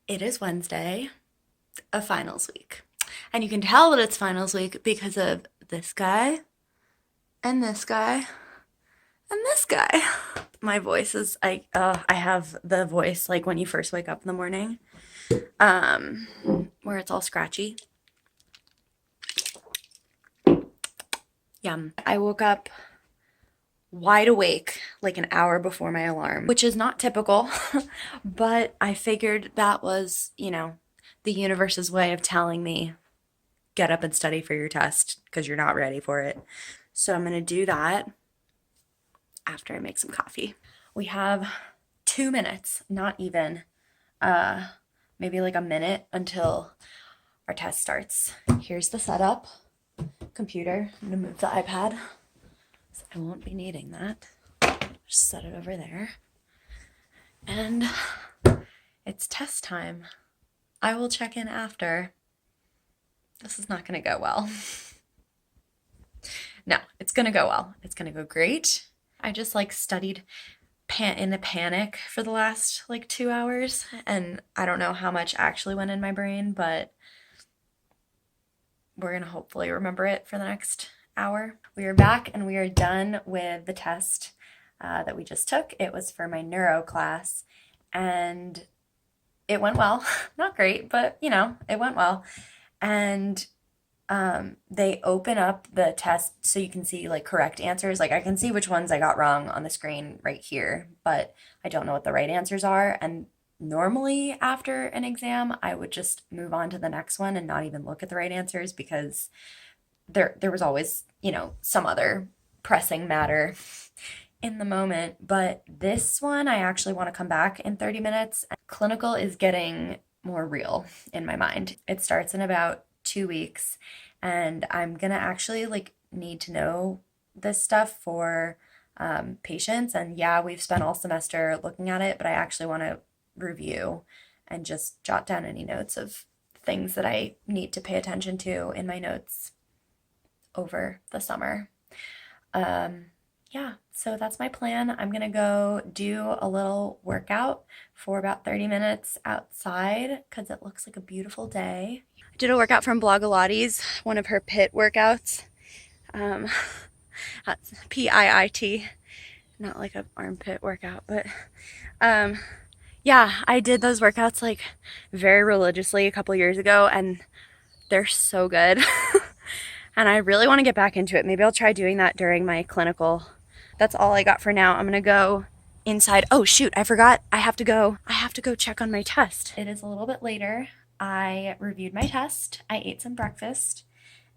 It is Wednesday of finals week. And you can tell that it's finals week because of this guy and this guy and this guy. My voice is I have the voice like when you first wake up in the morning, where it's all scratchy. Yum. I woke up wide awake like an hour before my alarm, which is not typical, but I figured that was, the universe's way of telling me get up and study for your test because you're not ready for it. So I'm going to do that after I make some coffee. We have 2 minutes, not even, maybe like a minute until our test starts. Here's the setup. Computer. I'm going to move the iPad. So I won't be needing that. Just set it over there. And it's test time. I will check in after. This is not going to go well. No, it's going to go well. It's going to go great. I just studied in a panic for the last 2 hours, and I don't know how much actually went in my brain, but we're going to hopefully remember it for the next hour. We are back and we are done with the test that we just took. It was for my neuro class, and it went well. Not great, but it went well. And they open up the test so you can see correct answers. I can see which ones I got wrong on the screen right here, but I don't know what the right answers are. And normally after an exam, I would just move on to the next one and not even look at the right answers because there was always, some other pressing matter in the moment. But this one, I actually want to come back in 30 minutes. Clinical is getting more real in my mind. It starts in about 2 weeks, and I'm gonna actually need to know this stuff for patients. And yeah, we've spent all semester looking at it, but I actually want to review and just jot down any notes of things that I need to pay attention to in my notes over the summer. Yeah, so that's my plan. I'm gonna go do a little workout for about 30 minutes outside because it looks like a beautiful day. I did a workout from Blogilates, one of her pit workouts. That's PIIT, not like an armpit workout, but yeah, I did those workouts very religiously a couple years ago, and they're so good. And I really want to get back into it. Maybe I'll try doing that during my clinical. That's all I got for now. I'm gonna go inside. Oh shoot, I forgot. I have to go check on my test. It is a little bit later. I reviewed my test, I ate some breakfast,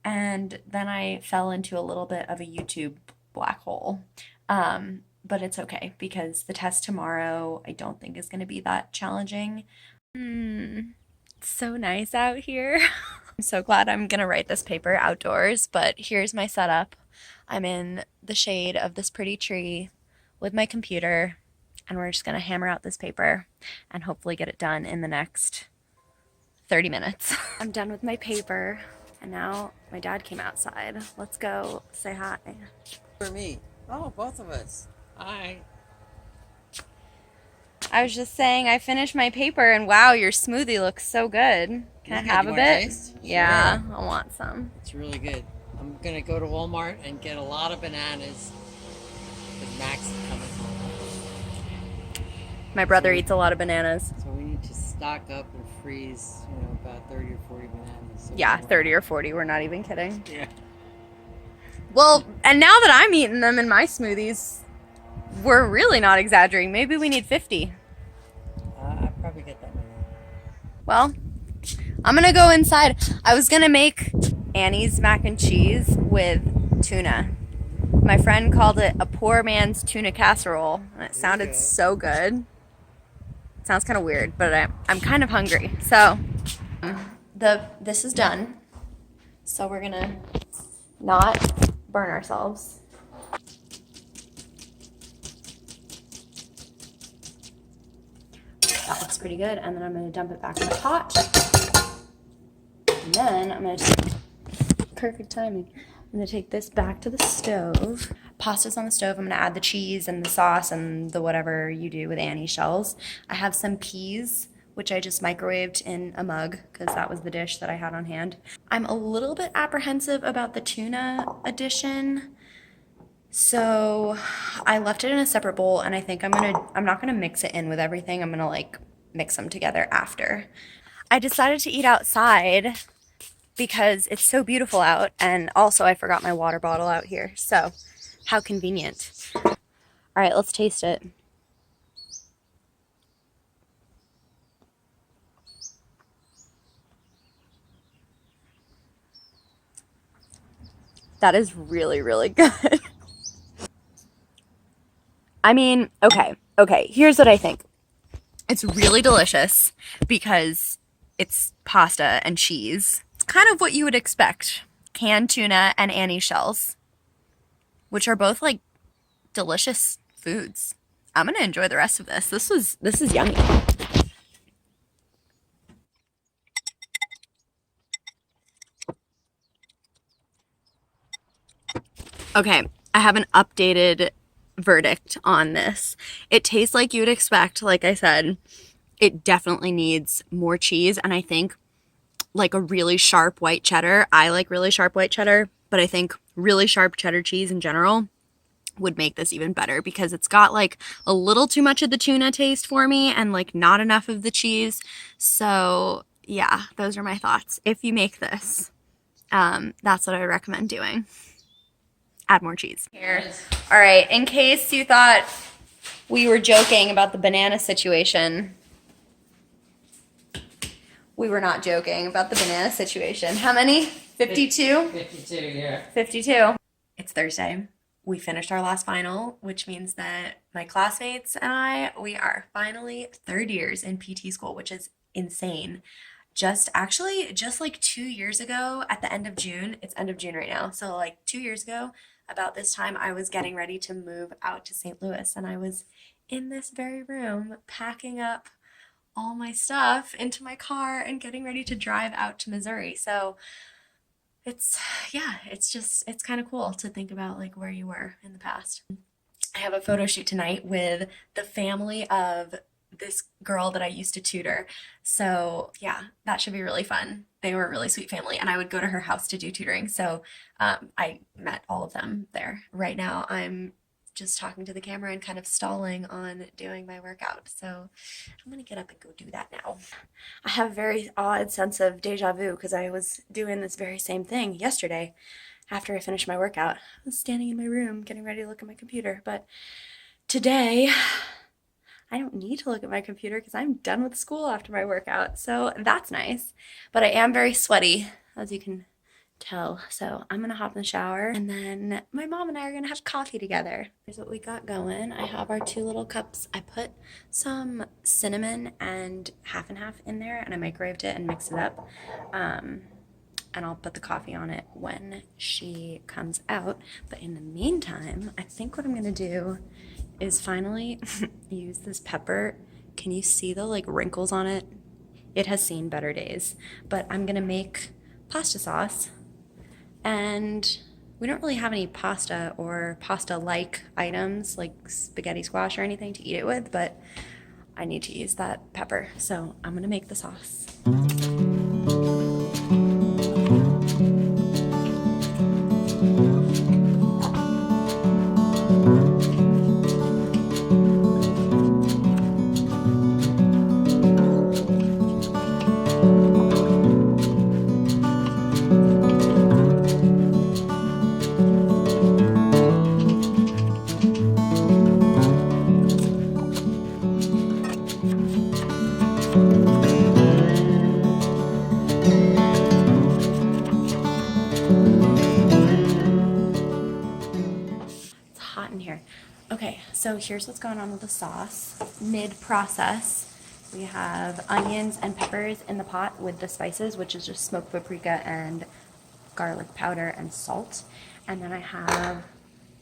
and then I fell into a little bit of a YouTube black hole. But it's okay because the test tomorrow I don't think is gonna be that challenging. It's so nice out here. I'm so glad I'm gonna write this paper outdoors, but here's my setup. I'm in the shade of this pretty tree with my computer, and we're just gonna hammer out this paper and hopefully get it done in the next 30 minutes. I'm done with my paper, and now my dad came outside. Let's go say hi. For me. Oh, both of us. Hi. I was just saying I finished my paper, and wow, your smoothie looks so good. Can I have a bit? Taste? Yeah, Sure. I want some. It's really good. I'm gonna go to Walmart and get a lot of bananas. Because Max is coming home. My brother eats a lot of bananas. So we need to stock up and freeze, about 30 or 40 bananas. So Yeah, 30 or 40. We're not even kidding. Yeah. Well, and now that I'm eating them in my smoothies, we're really not exaggerating. Maybe we need 50. I'll probably get that many. Well, I'm gonna go inside. I was gonna make Annie's mac and cheese with tuna. My friend called it a poor man's tuna casserole, and it sounded so good. It sounds kind of weird, but I'm kind of hungry. So, this is done. So we're gonna not burn ourselves. That looks pretty good. And then I'm gonna dump it back in the pot. And then I'm gonna perfect timing. I'm gonna take this back to the stove. Pasta's on the stove. I'm gonna add the cheese and the sauce and the whatever you do with Annie shells. I have some peas which I just microwaved in a mug because that was the dish that I had on hand. I'm a little bit apprehensive about the tuna addition. So I left it in a separate bowl, and I think I'm not gonna mix it in with everything. I'm gonna like mix them together after. I decided to eat outside because it's so beautiful out, and also I forgot my water bottle out here. So how convenient. All right, let's taste it. That is really, really good. I mean, okay, here's what I think. It's really delicious because it's pasta and cheese. It's kind of what you would expect. Canned tuna and Annie shells, which are both like delicious foods. I'm gonna enjoy the rest of this. This is yummy. Okay, I have an updated verdict on this. It tastes like you'd expect, like I said. It definitely needs more cheese, and I think like a really sharp white cheddar. I like really sharp white cheddar, but I think really sharp cheddar cheese in general would make this even better because it's got like a little too much of the tuna taste for me and like not enough of the cheese. So yeah, those are my thoughts. If you make this, that's what I recommend doing. Add more cheese. Here. All right, in case you thought we were joking about the banana situation, we were not joking about the banana situation. How many? 52? 52, yeah. 52. It's Thursday. We finished our last final, which means that my classmates and I, we are finally third years in PT school, which is insane. Just like 2 years ago at the end of June, it's end of June right now. So like 2 years ago, about this time, I was getting ready to move out to St. Louis, and I was in this very room packing up all my stuff into my car and getting ready to drive out to Missouri. So it's kind of cool to think about like where you were in the past. I have a photo shoot tonight with the family of this girl that I used to tutor. So yeah, that should be really fun. They were a really sweet family, and I would go to her house to do tutoring. So I met all of them there. Right now, I'm just talking to the camera and kind of stalling on doing my workout. So I'm gonna get up and go do that now. I have a very odd sense of deja vu because I was doing this very same thing yesterday after I finished my workout. I was standing in my room getting ready to look at my computer, but today I don't need to look at my computer because I'm done with school after my workout. So that's nice. But I am very sweaty, as you can tell. So I'm gonna hop in the shower, and then my mom and I are gonna have coffee together. Here's what we got going. I have our 2 little cups. I put some cinnamon and half in there, and I microwaved it and mixed it up. And I'll put the coffee on it when she comes out. But in the meantime, I think what I'm gonna do is finally use this pepper. Can you see the like wrinkles on it? It has seen better days. But I'm gonna make pasta sauce, and we don't really have any pasta or pasta-like items like spaghetti squash or anything to eat it with, but I need to use that pepper. So I'm gonna make the sauce. Hot in here. Okay, so here's what's going on with the sauce. Mid-process, we have onions and peppers in the pot with the spices, which is just smoked paprika and garlic powder and salt. And then I have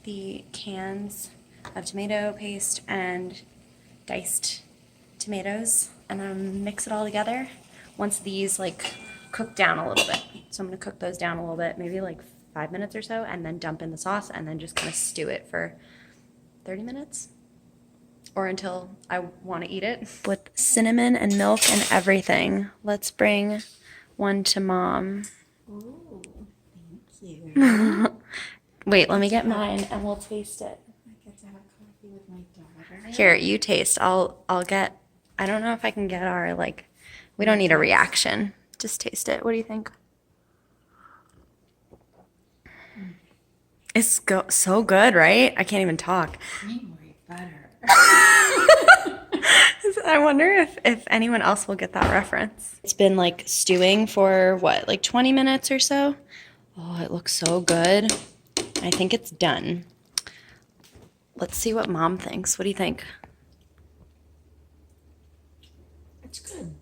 the cans of tomato paste and diced tomatoes, and then mix it all together. Once these like cook down a little bit, so I'm gonna cook those down a little bit, maybe like 5 minutes or so, and then dump in the sauce, and then just kind of stew it for 30 minutes. or until I want to eat it. With cinnamon and milk and everything. Let's bring one to Mom. Ooh, thank you. Wait, let me get mine and we'll taste it. I get to have coffee with my daughter. Here, you taste. I'll get, I don't know if I can get our, like, we don't need a reaction. Just taste it. What do you think? It's so good, right? I can't even talk. Creamery butter. I wonder if anyone else will get that reference. It's been like stewing for what, like 20 minutes or so? Oh, it looks so good. I think it's done. Let's see what Mom thinks. What do you think? It's good.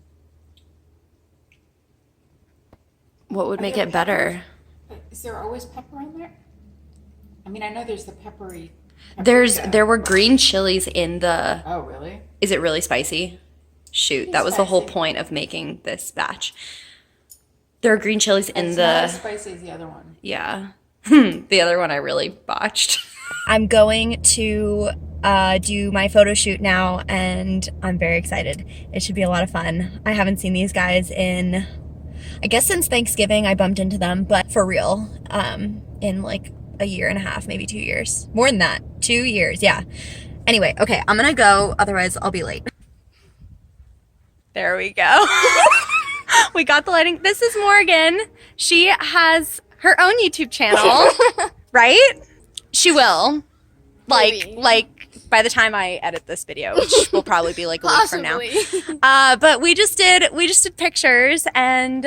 What would make it better? Is there always pepper in there? I mean, I know there's the peppery. There were green chilies in the. Oh, really? Is it really spicy? Shoot, that was the whole point of making this batch. There are green chilies in It's the. not as spicy as the other one. Yeah. The other one I really botched. I'm going to do my photo shoot now, and I'm very excited. It should be a lot of fun. I haven't seen these guys in, I guess since Thanksgiving I bumped into them, but for real, in like a year and a half, maybe 2 years. More than that, 2 years, yeah. Anyway, okay, I'm gonna go, otherwise I'll be late. There we go. We got the lighting. This is Morgan. She has her own YouTube channel, right? She will. Like by the time I edit this video, which will probably be like a week from now. But we just did pictures, and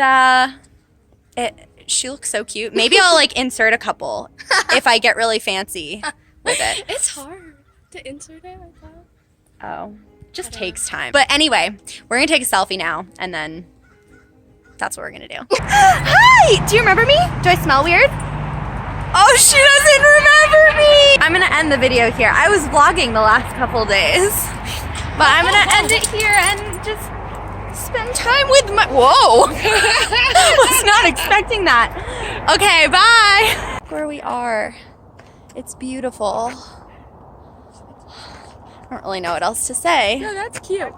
she looks so cute. Maybe I'll like insert a couple if I get really fancy with it. It's hard to insert it like that. Oh, just takes time. But anyway, we're gonna take a selfie now, and then that's what we're gonna do. Hi! Do you remember me? Do I smell weird? Oh, she doesn't remember me! I'm gonna end the video here. I was vlogging the last couple days, but I'm gonna end it here and just spend time with my. Whoa! Was not expecting that. Okay, bye. Where we are, it's beautiful. I don't really know what else to say. No, that's cute.